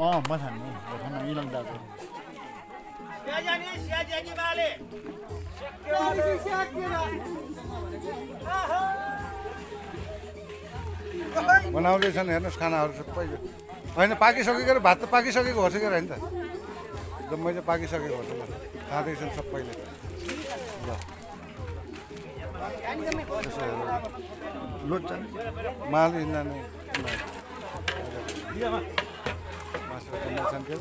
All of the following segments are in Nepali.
मथान्नु भोटामा मिलाउँ दाको बनाउँदैछन् हेर्नुहोस् खानाहरू सबै होइन पाकिसकेको भात त पाकिसकेको होस् कि होइन त जम्मै चाहिँ पाकिसकेको होस् ल खाँदैछन् सबैले ल लोट माल यिनीहरू मासु बनाउँछन् त्यो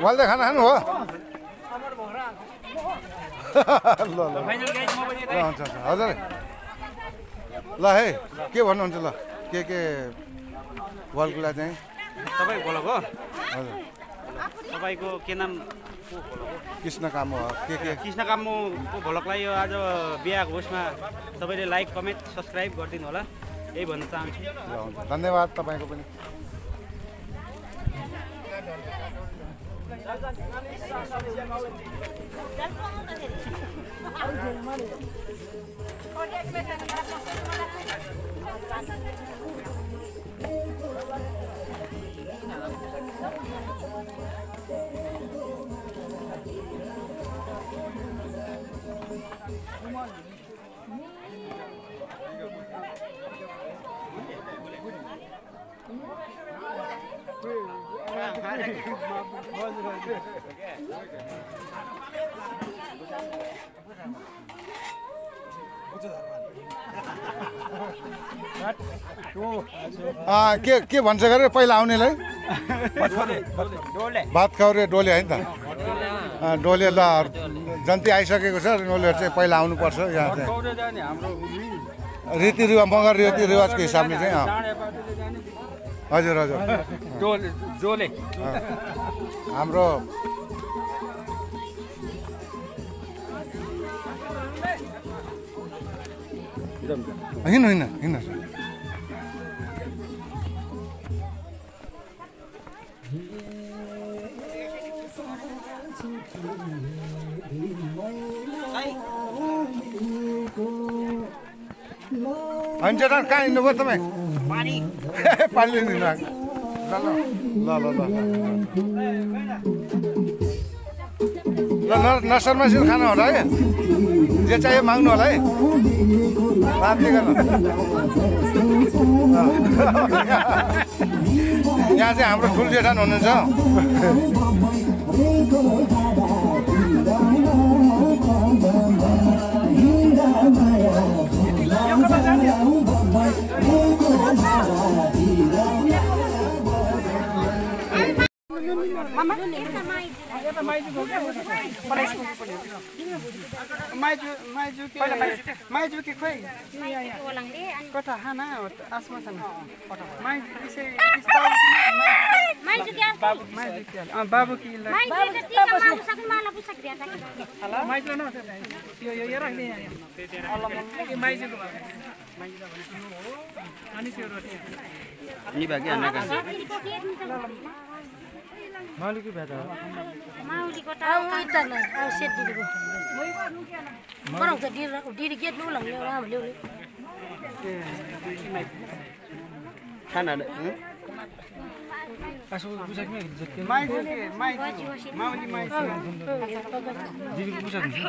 वाल्दै खाना खानु हो ल ल हुन्छ हजुर ल है के भन्नुहुन्छ ल के वालकुला चाहिँ तपाईँ बोलेको हजुर तपाईँको के नाम कृष्ण काम हो के कृष्ण कामको भ्लगलाई यो आज बिहाको उसमा तपाईँले लाइक कमेन्ट सब्सक्राइब गरिदिनु होला यही भन्न चाहन्छु ल हुन्छ धन्यवाद तपाईँको पनि के भन्छ गरे पहिला आउनेलाई भात खाउरे डोले होइन त डोले ल जन्ती आइसकेको छ डोलेहरू चाहिँ पहिला आउनुपर्छ यहाँ चाहिँ रीतिरिवाज मगर रीतिरिवाजको हिसाबले चाहिँ हजुर हजुर जोले हाम्रो हिँड्नु हिँड्नु हिँड्नु हुन्छ कहाँ हिँड्नुभयो तपाईँ पानी लिनु ल ल नसरमा चाहिँ खानु होला है जे चाहियो माग्नु होला है यहाँ चाहिँ हाम्रो ठुल जेठान हुनुहुन्छ माइजू के खोइ कता खाना आसमा खाना बाबु की माउलीको भेट हो माउलीको त अब सेट दिएको बनाउँछ दिदी गेट नु लग्ने ल्याउ खाना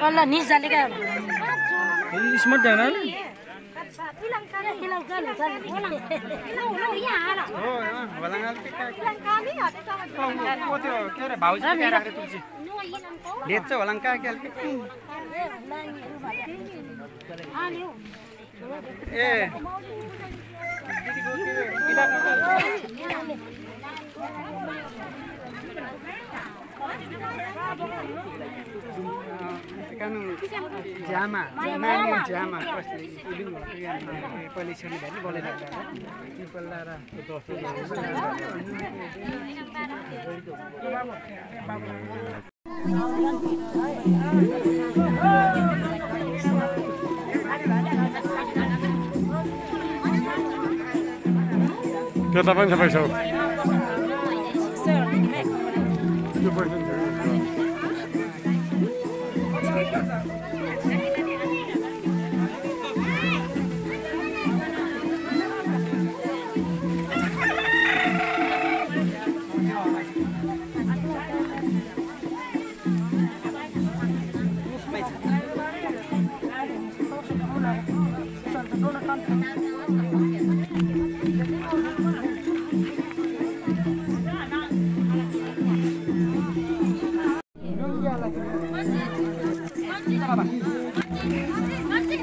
अल्ला निस जाले क्या स्मार्ट जाना जामा जामा पलिसन भने बोलेर त्यो तपाईँ तपाईँ छ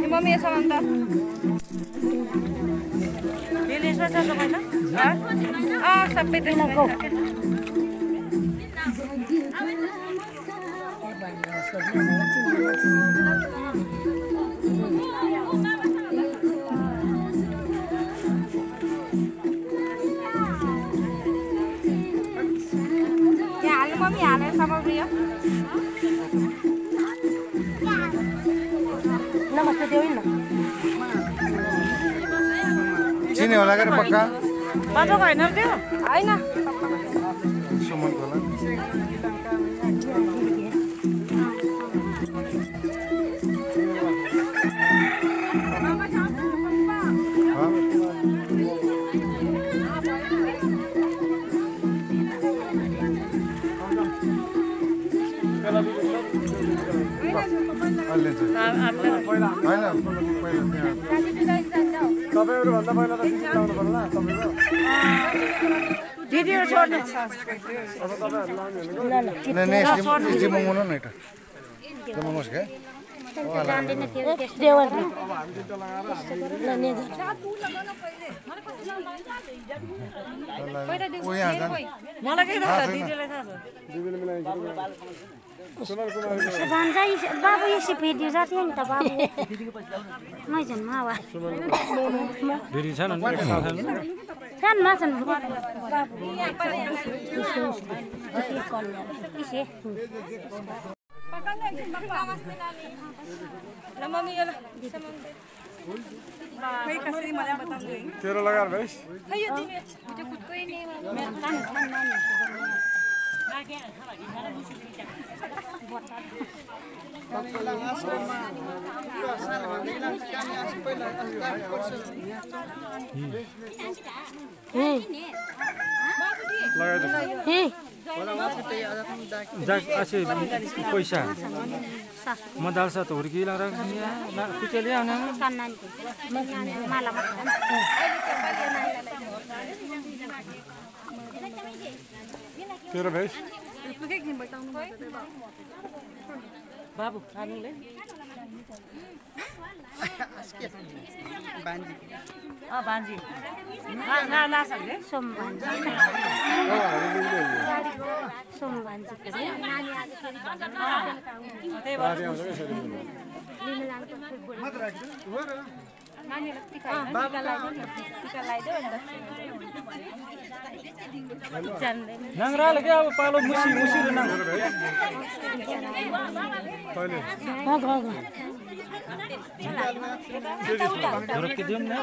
मम्मी यसो अन्त भिलेजमा छ तपाईँ त सबै त्यसमा त्यहाँ हाल्नु मम्मी हालेर सामग्री हो नमस्ते त्यो होइन चिने होला के पक्का बाटोको होइन त्यो होइन सुमनको होला तपाईँहरूभन्दा पहिला त दिदी लाउनु पर्ला तपाईँको दिदीहरू छोड्नु अब तपाईँहरू लाउने मगाउनु न एउटा मगाउनुहोस् क्या मलाई के थाहा छ दिदीलाई थाहा छ दिदीले मिलाइदिनु बाबु यसो भेट्यो जाति नि त बाबु मैजन मावा फेरि छन् सानो माछन् तेरो लगाएर भाइ असे पैसा म दाल साथ हुर्की लगाएर कुचेले आउने तेरो भाइ बाबु खानुले भान्जी नासाले सोम भान्जी नाङ्राले के अब पालो मुसी मुसीले नाङ्रा के दिउँ न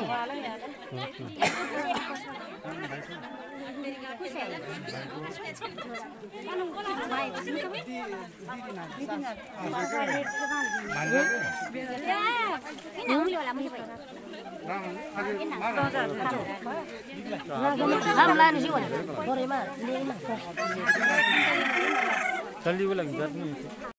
चल्ली लागि